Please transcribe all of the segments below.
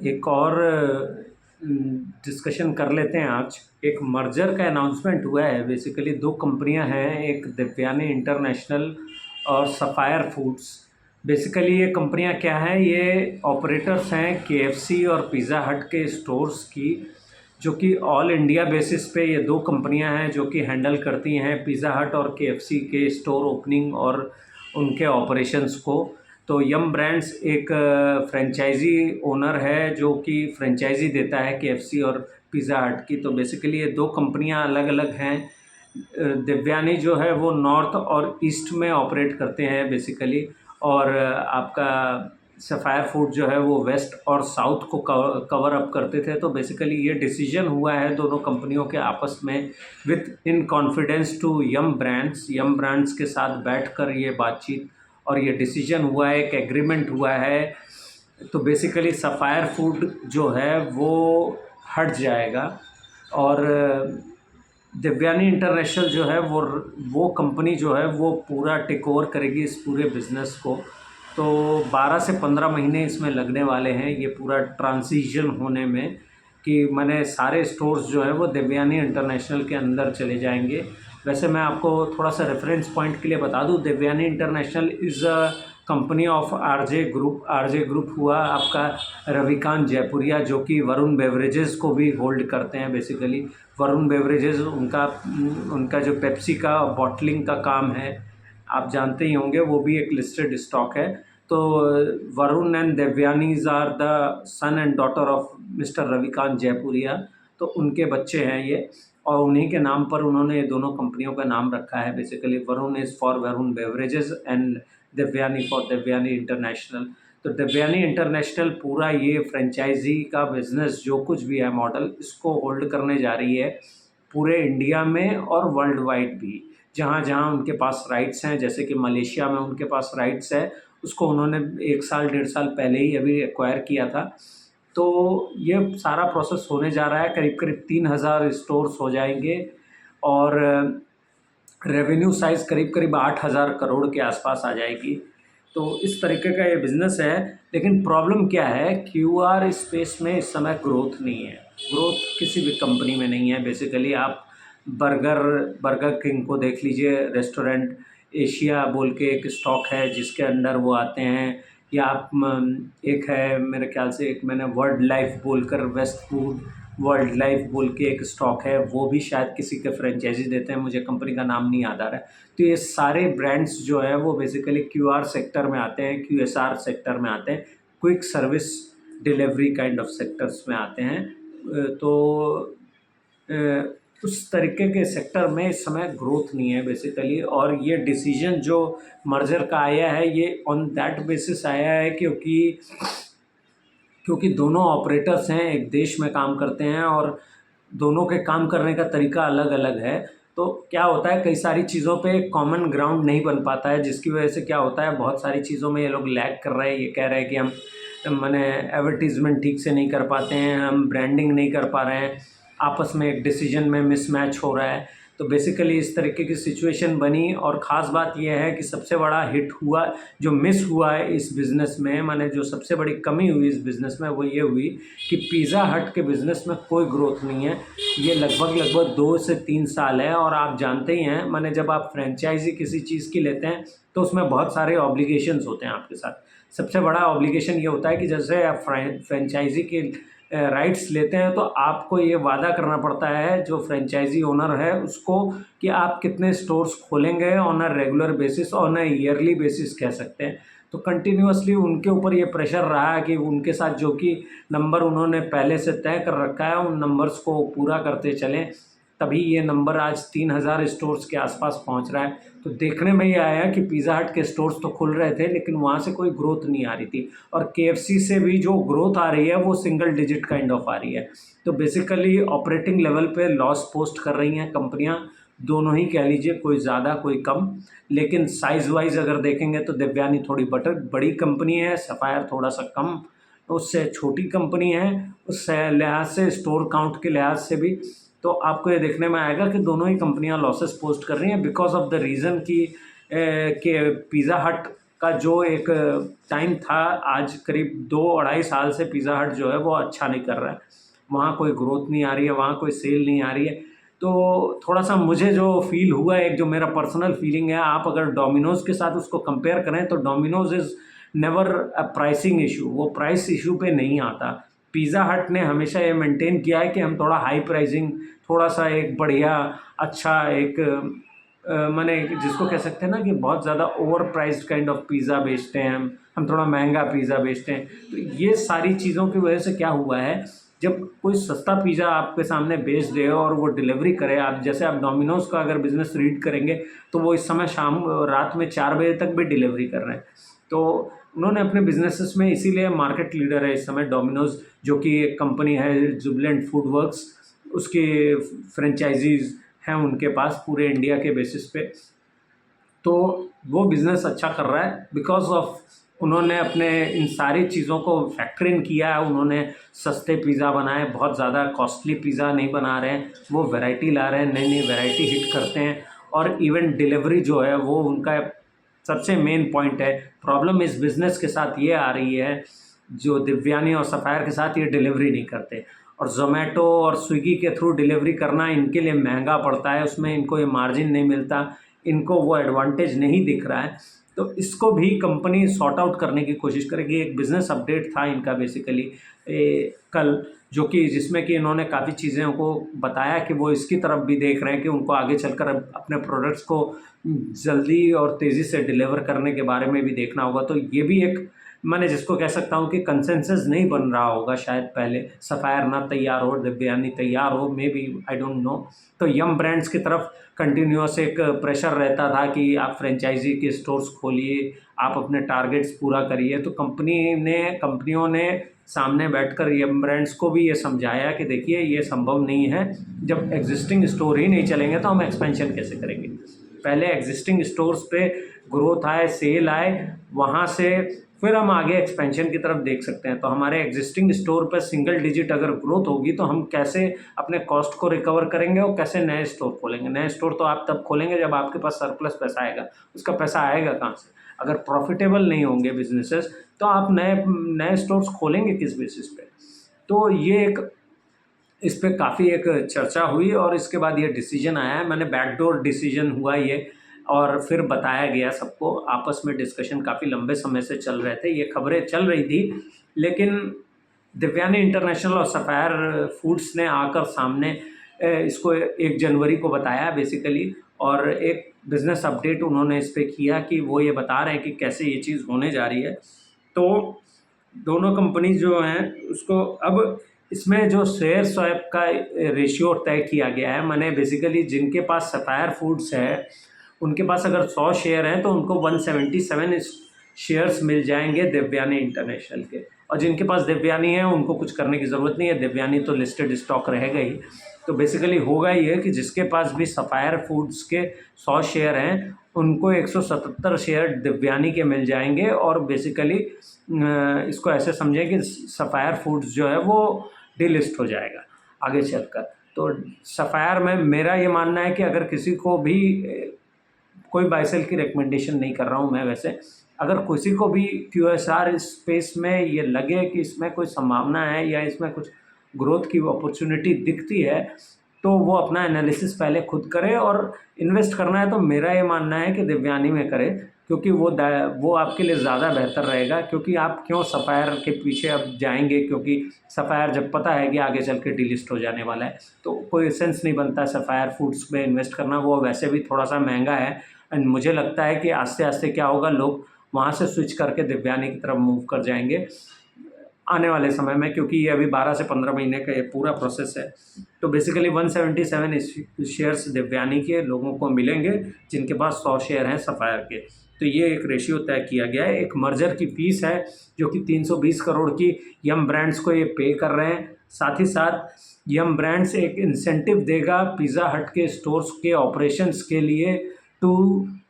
एक और डिस्कशन कर लेते हैं आज। एक मर्जर का अनाउंसमेंट हुआ है। बेसिकली दो कंपनियां हैं, एक देवयानी इंटरनेशनल और सफ़ायर फूड्स। बेसिकली ये कंपनियां क्या हैं, ये ऑपरेटर्स हैं केएफसी और पिज़्ज़ा हट के स्टोर्स की, जो कि ऑल इंडिया बेसिस पे ये दो कंपनियां हैं जो कि हैंडल करती हैं पिज़्ज़ा हट और केएफसी के स्टोर ओपनिंग और उनके ऑपरेशंस को। तो यम ब्रांड्स एक फ्रेंचाइजी ओनर है जो कि फ्रेंचाइजी देता है केएफसी और पिज़्ज़ा हट की। तो बेसिकली ये दो कंपनियां अलग अलग हैं। देवयानी जो है वो नॉर्थ और ईस्ट में ऑपरेट करते हैं बेसिकली, और आपका सफ़ायर फूड जो है वो वेस्ट और साउथ को कवर अप करते थे। तो बेसिकली ये डिसीजन हुआ है दोनों कंपनियों के आपस में with in confidence to Yum Brands के साथ बैठकर ये बातचीत और ये डिसीजन हुआ है, एक एग्रीमेंट हुआ है। तो बेसिकली सफ़ायर फूड जो है वो हट जाएगा और देवयानी इंटरनेशनल जो है वो कंपनी जो है वो पूरा टेक ओवर करेगी इस पूरे बिज़नेस को। तो 12 से 15 महीने इसमें लगने वाले हैं ये पूरा ट्रांजिशन होने में, कि मैंने सारे स्टोर्स जो है वो देवयानी इंटरनेशनल के अंदर चले जाएंगे। वैसे मैं आपको थोड़ा सा रेफरेंस पॉइंट के लिए बता दूं, Devyani International is a company of RJ group हुआ आपका रविकांत जयपुरिया, जो कि वरुण बेवरेजेस को भी होल्ड करते हैं। बेसिकली वरुण बेवरेजेस उनका जो पेप्सी का बॉटलिंग का काम है आप जानते ही होंगे, वो भी एक लिस्टेड स्टॉक है। तो Varun and Devyani's are the son and daughter of Mr Ravikant Jaipuria. तो उनके बच्चे हैं ये, और उन्हीं के नाम पर उन्होंने ये दोनों कंपनियों का नाम रखा है। Basically Varun is for Varun Beverages and Devyani for Devyani International. तो देवयानी इंटरनेशनल पूरा ये फ्रेंचाइजी का बिज़नेस जो कुछ भी है मॉडल, इसको होल्ड करने जा रही है पूरे इंडिया में और वर्ल्ड वाइड भी। जहाँ जहाँ उनके पास राइट्स हैं, जैसे कि मलेशिया में उनके पास राइट्स है, उसको उन्होंने 1 साल 1.5 साल पहले ही अभी एक्वायर किया था। तो ये सारा प्रोसेस होने जा रहा है, करीब करीब 3000 स्टोर्स हो जाएंगे और रेवेन्यू साइज़ करीब करीब 8000 करोड़ के आसपास आ जाएगी। तो इस तरीके का ये बिज़नेस है। लेकिन प्रॉब्लम क्या है, क्यूआर स्पेस में इस समय ग्रोथ नहीं है, ग्रोथ किसी भी कंपनी में नहीं है। बेसिकली आप बर्गर किंग को देख लीजिए, रेस्टोरेंट एशिया बोल के एक स्टॉक है जिसके अंडर वो आते हैं, या आप एक है मेरे ख्याल से, एक मैंने वर्ल्ड लाइफ बोलकर वेस्ट फूड वर्ल्ड लाइफ बोल के एक स्टॉक है, वो भी शायद किसी के फ्रेंचाइजी देते हैं, मुझे कंपनी का नाम नहीं याद आ रहा है। तो ये सारे ब्रांड्स जो है वो बेसिकली क्यूआर सेक्टर में आते हैं, क्यूएसआर सेक्टर में आते हैं, quick service delivery kind of sectors में आते हैं। तो उस तरीके के सेक्टर में इस समय ग्रोथ नहीं है बेसिकली। और ये डिसीजन जो मर्जर का आया है ये ऑन दैट बेसिस आया है क्योंकि दोनों ऑपरेटर्स हैं, एक देश में काम करते हैं और दोनों के काम करने का तरीका अलग अलग है। तो क्या होता है, कई सारी चीज़ों पे कॉमन ग्राउंड नहीं बन पाता है, जिसकी वजह से क्या होता है, बहुत सारी चीज़ों में ये लोग लैग कर रहे हैं। ये कह रहे हैं कि हम माने एडवर्टीज़मेंट ठीक से नहीं कर पाते हैं, हम ब्रांडिंग नहीं कर पा रहे हैं, आपस में एक डिसीजन में मिसमैच हो रहा है। तो बेसिकली इस तरीके की सिचुएशन बनी। और ख़ास बात यह है कि सबसे बड़ा हिट हुआ, जो मिस हुआ है इस बिज़नेस में, माने जो सबसे बड़ी कमी हुई इस बिज़नेस में वो ये हुई कि पिज़्ज़ा हट के बिज़नेस में कोई ग्रोथ नहीं है। ये लगभग 2 से 3 साल है। और आप जानते ही हैं, माने जब आप फ्रेंचाइजी किसी चीज़ की लेते हैं तो उसमें बहुत सारे ऑब्लिगेशंस होते हैं आपके साथ। सबसे बड़ा ऑब्लिगेशन ये होता है कि जैसे आप फ्रेंचाइजी के राइट्स लेते हैं तो आपको ये वादा करना पड़ता है जो फ्रेंचाइजी ओनर है उसको, कि आप कितने स्टोर्स खोलेंगे on a regular basis, on a yearly basis कह सकते हैं। तो कंटिन्यूअसली उनके ऊपर ये प्रेशर रहा है कि उनके साथ जो कि नंबर उन्होंने पहले से तय कर रखा है उन नंबर्स को पूरा करते चलें, तभी ये नंबर आज 3000 स्टोर्स के आसपास पहुंच रहा है। तो देखने में ये आया कि पिज़्ज़ा हट के स्टोर्स तो खुल रहे थे लेकिन वहाँ से कोई ग्रोथ नहीं आ रही थी, और केएफसी से भी जो ग्रोथ आ रही है वो सिंगल डिजिट काइंड ऑफ आ रही है। तो बेसिकली ऑपरेटिंग लेवल पे लॉस पोस्ट कर रही हैं कंपनियाँ, दोनों ही कह लीजिए, कोई ज़्यादा कोई कम। लेकिन साइज़ वाइज अगर देखेंगे तो देवयानी थोड़ी बड़ी कंपनी है, सफ़ायर थोड़ा सा कम, उससे छोटी कंपनी है, उस लिहाज से स्टोर काउंट के लिहाज से भी। तो आपको ये देखने में आएगा कि दोनों ही कंपनियां लॉसेस पोस्ट कर रही हैं बिकॉज ऑफ द रीज़न कि पिज़्ज़ा हट का जो एक टाइम था, आज करीब 2-2.5 साल से पिज़्ज़ा हट जो है वो अच्छा नहीं कर रहा है। वहाँ कोई ग्रोथ नहीं आ रही है, वहाँ कोई सेल नहीं आ रही है। तो थोड़ा-सा मुझे जो फ़ील हुआ है, एक जो मेरा पर्सनल फ़ीलिंग है, आप अगर डोमिनोज़ के साथ उसको कंपेयर करें तो Domino's is never a pricing issue, वो प्राइस इश्यू पे नहीं आता। पिज़्ज़ा हट ने हमेशा ये मेंटेन किया है कि हम थोड़ा हाई प्राइसिंग, थोड़ा-सा एक बढ़िया अच्छा एक माने जिसको कह सकते हैं ना कि बहुत ज़्यादा over priced kind of pizza बेचते हैं हम थोड़ा महँगा पिज़्ज़ा बेचते हैं। तो ये सारी चीज़ों की वजह से क्या हुआ है, जब कोई सस्ता पिज़्ज़ा आपके सामने बेच दे और वो डिलीवरी करे, आप जैसे आप डोमिनोज़ का अगर बिज़नेस रीड करेंगे, तो वो इस समय रात में 4 बजे तक भी डिलीवरी कर रहे हैं। तो उन्होंने अपने बिज़नेसेस में इसीलिए मार्केट लीडर है इस समय डोमिनोज़, जो कि एक कंपनी है जुबिलेंट फूड वर्क्स, उसके फ्रेंचाइज़ीज़ हैं उनके पास पूरे इंडिया के बेसिस पे। तो वो बिज़नेस अच्छा कर रहा है बिकॉज़ ऑफ उन्होंने अपने इन सारी चीज़ों को फैक्टर इन किया है। उन्होंने सस्ते पिज़्ज़ा बनाए, बहुत ज़्यादा कॉस्टली पिज़्ज़ा नहीं बना रहे हैं, वो वैरायटी ला रहे हैं, नई-नई वैरायटी हिट करते हैं और इवन डिलीवरी जो है वो उनका सबसे मेन पॉइंट है। प्रॉब्लम इस बिज़नेस के साथ ये आ रही है, जो देवयानी और सफ़ायर के साथ ये डिलीवरी नहीं करते और ज़ोमैटो और स्विगी के थ्रू डिलीवरी करना इनके लिए महंगा पड़ता है, उसमें इनको ये मार्जिन नहीं मिलता, इनको वो एडवांटेज नहीं दिख रहा है। तो इसको भी कंपनी सॉर्ट आउट करने की कोशिश करेगी। एक बिज़नेस अपडेट था इनका बेसिकली कल, जो कि जिसमें कि इन्होंने काफ़ी चीज़ों को बताया कि वो इसकी तरफ भी देख रहे हैं कि उनको आगे चलकर अपने प्रोडक्ट्स को जल्दी और तेज़ी से डिलीवर करने के बारे में भी देखना होगा। तो ये भी एक मैंने जिसको कह सकता हूँ कि कंसेंसस नहीं बन रहा होगा शायद पहले, सफ़ायर ना तैयार हो, देवयानी तैयार हो, maybe I don't know. तो यम ब्रांड्स की तरफ कंटिन्यूअस एक प्रेशर रहता था कि आप फ्रेंचाइज़ी के स्टोर्स खोलिए, आप अपने टारगेट्स पूरा करिए। तो कंपनियों ने सामने बैठकर यम ब्रांड्स को भी ये समझाया कि देखिए ये संभव नहीं है, जब एग्जिस्टिंग स्टोर ही नहीं चलेंगे तो हम एक्सपेंशन कैसे करेंगे। पहले एग्जिस्टिंग स्टोर्स पे ग्रोथ आए, सेल आए, वहाँ से फिर हम आगे एक्सपेंशन की तरफ देख सकते हैं। तो हमारे एग्जिस्टिंग स्टोर पर सिंगल डिजिट अगर ग्रोथ होगी तो हम कैसे अपने कॉस्ट को रिकवर करेंगे और कैसे नए स्टोर खोलेंगे। नए स्टोर तो आप तब खोलेंगे जब आपके पास सरप्लस पैसा आएगा। उसका पैसा आएगा कहाँ से? अगर प्रॉफिटेबल नहीं होंगे बिजनेसेस तो आप नए नए स्टोर्स खोलेंगे किस बेसिस पे? तो ये एक इस पे काफ़ी एक चर्चा हुई और इसके बाद ये डिसीजन आया है। मैंने बैकडोर डिसीजन हुआ ये और फिर बताया गया सबको, आपस में डिस्कशन काफ़ी लंबे समय से चल रहे थे, ये खबरें चल रही थी, लेकिन देवयानी इंटरनेशनल और सफ़ायर फूड्स ने आकर सामने इसको 1 जनवरी को बताया बेसिकली, और एक बिज़नेस अपडेट उन्होंने इस पे किया कि वो ये बता रहे हैं कि कैसे ये चीज़ होने जा रही है। तो दोनों कंपनी जो हैं उसको अब इसमें जो शेयर स्वैप का रेशियो तय किया गया है, माने बेसिकली जिनके पास सफ़ायर फूड्स है, उनके पास अगर 100 शेयर हैं तो उनको 177 शेयर्स मिल जाएंगे देवयानी इंटरनेशनल के, और जिनके पास देवयानी है उनको कुछ करने की ज़रूरत नहीं है, देवयानी तो लिस्टेड स्टॉक रहेगा ही। तो बेसिकली होगा ये कि जिसके पास भी सफ़ायर फूड्स के 100 शेयर हैं उनको 177 शेयर देवयानी के मिल जाएंगे, और बेसिकली इसको ऐसे समझें कि सफ़ायर फूड्स जो है वो डीलिस्ट हो जाएगा आगे चलकर। तो सफ़ायर में मेरा ये मानना है कि अगर किसी को भी कोई बाय सेल की रिकमेंडेशन नहीं कर रहा हूँ मैं वैसे, अगर किसी को भी QSR स्पेस में ये लगे कि इसमें कोई संभावना है या इसमें कुछ ग्रोथ की अपॉर्चुनिटी दिखती है, तो वो अपना एनालिसिस पहले खुद करे, और इन्वेस्ट करना है तो मेरा ये मानना है कि देवयानी में करे, क्योंकि वो आपके लिए ज़्यादा बेहतर रहेगा। क्योंकि आप क्यों सफ़ायर के पीछे अब जाएंगे, क्योंकि सफ़ायर जब पता है कि आगे चल के डीलिस्ट हो जाने वाला है तो कोई सेंस नहीं बनता सफ़ायर फूड्स में इन्वेस्ट करना, वो वैसे भी थोड़ा सा महंगा है। एंड मुझे लगता है कि आस्ते आस्ते क्या होगा, लोग वहाँ से स्विच करके देवयानी की तरफ मूव कर जाएंगे आने वाले समय में, क्योंकि ये अभी 12 से 15 महीने का ये पूरा प्रोसेस है। तो बेसिकली 177 शेयर्स देवयानी के लोगों को मिलेंगे जिनके पास 100 शेयर हैं सफ़ायर के। तो ये एक रेशियो तय किया गया है। एक मर्जर की फीस है जो कि 320 करोड़ की यम ब्रांड्स को ये पे कर रहे हैं। साथ ही साथ यम ब्रांड्स एक इंसेंटिव देगा पिज़्ज़ा हट के स्टोर्स के ऑपरेशंस के लिए टू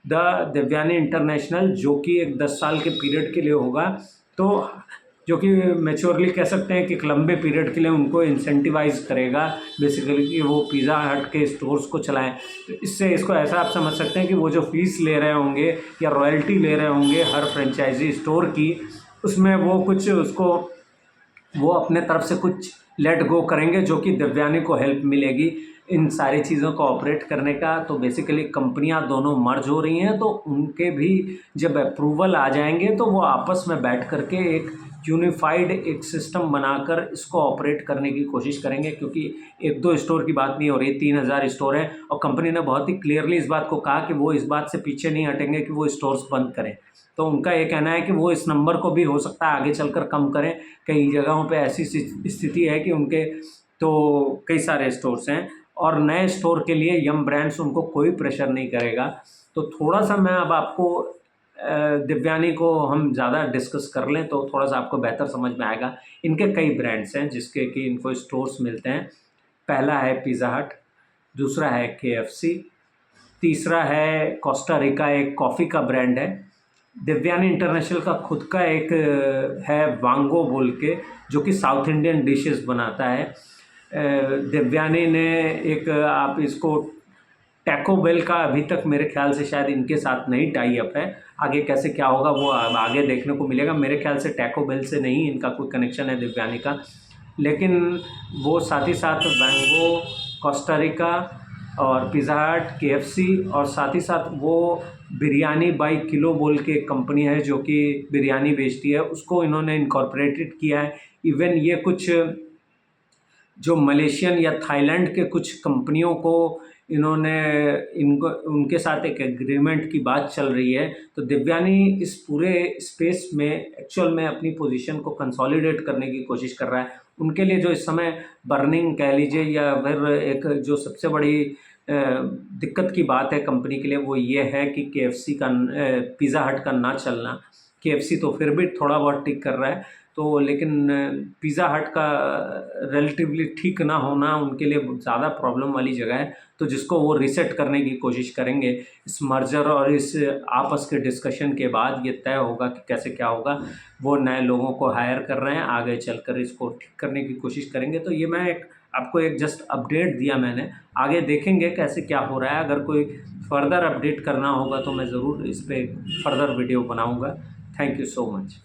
द देवयानी इंटरनेशनल, जो कि एक 10 साल के पीरियड के लिए होगा। तो जो कि मैच्योरली कह सकते हैं कि एक लंबे पीरियड के लिए उनको इंसेंटिवाइज करेगा बेसिकली कि वो पिज़्ज़ा हट के स्टोर्स को चलाएं। तो इससे इसको ऐसा आप समझ सकते हैं कि वो जो फीस ले रहे होंगे या रॉयल्टी ले रहे होंगे हर फ्रेंचाइजी स्टोर की, उसमें वो कुछ उसको वो अपने तरफ से कुछ लेट गो करेंगे, जो कि दिव्यानी को हेल्प मिलेगी इन सारी चीज़ों को ऑपरेट करने का। तो बेसिकली कंपनियां दोनों मर्ज हो रही हैं, तो उनके भी जब अप्रूवल आ जाएंगे तो वो आपस में बैठ करके एक यूनिफाइड एक सिस्टम बनाकर इसको ऑपरेट करने की कोशिश करेंगे, क्योंकि एक दो स्टोर की बात नहीं हो रही, 3,000 स्टोर हैं और कंपनी ने बहुत ही क्लियरली इस बात को कहा कि वो इस बात से पीछे नहीं हटेंगे कि वो स्टोर्स बंद करें। तो उनका ये कहना है कि वो इस नंबर को भी हो सकता है आगे चलकर कम करें। कई जगहों पे ऐसी स्थिति है कि उनके तो कई सारे स्टोर्स हैं और नए स्टोर के लिए यम ब्रांड्स उनको कोई प्रेशर नहीं करेगा। तो थोड़ा सा मैं अब आपको दिव्यानी को हम ज़्यादा डिस्कस कर लें तो थोड़ा सा आपको बेहतर समझ में आएगा। इनके कई ब्रांड्स हैं जिसके कि इनको स्टोर्स मिलते हैं। पहला है पिज़्ज़ा हट, दूसरा है KFC, तीसरा है कोस्टा रिका, एक कॉफ़ी का ब्रांड है। दिव्यानी इंटरनेशनल का खुद का एक है वांगो बोल के, जो कि साउथ इंडियन डिशेस बनाता है। दिव्यानी ने एक आप इसको टैको बेल का अभी तक मेरे ख्याल से शायद इनके साथ नहीं टाई अप है। आगे कैसे क्या होगा वो अब आगे देखने को मिलेगा। मेरे ख्याल से टैको बेल से नहीं इनका कोई कनेक्शन है दिव्यानी का, लेकिन वो साथ ही साथ वांगो, कोस्टा रिका और पिज़्ज़ा हट, KFC और साथ ही साथ वो बिरयानी बाई किलो बोल के एक कंपनी है जो कि बिरयानी बेचती है, उसको इन्होंने इनकॉर्पोरेटेड किया है। इवन ये कुछ जो मलेशियन या थाईलैंड के कुछ कंपनियों को इन्होंने इनको उनके साथ एक एग्रीमेंट की बात चल रही है। तो दिव्यानी इस पूरे स्पेस में एक्चुअल में अपनी पोजीशन को कंसोलिडेट करने की कोशिश कर रहा है। उनके लिए जो इस समय बर्निंग कह लीजिए या फिर एक जो सबसे बड़ी दिक्कत की बात है कंपनी के लिए वो ये है कि KFC का पिज़्ज़ा हट का ना चलना। KFC तो फिर भी थोड़ा बहुत ठीक कर रहा है, तो लेकिन पिज़्ज़ा हट का रिलेटिवली ठीक ना होना उनके लिए ज़्यादा प्रॉब्लम वाली जगह है। तो जिसको वो रीसेट करने की कोशिश करेंगे। इस मर्जर और इस आपस के डिस्कशन के बाद ये तय होगा कि कैसे क्या होगा। वो नए लोगों को हायर कर रहे हैं, आगे चलकर इसको ठीक करने की कोशिश करेंगे। तो ये मैं एक आपको एक जस्ट अपडेट दिया मैंने, आगे देखेंगे कैसे क्या हो रहा है। अगर कोई फर्दर अपडेट करना होगा तो मैं ज़रूर इस पर फर्दर वीडियो बनाऊँगा। Thank you so much.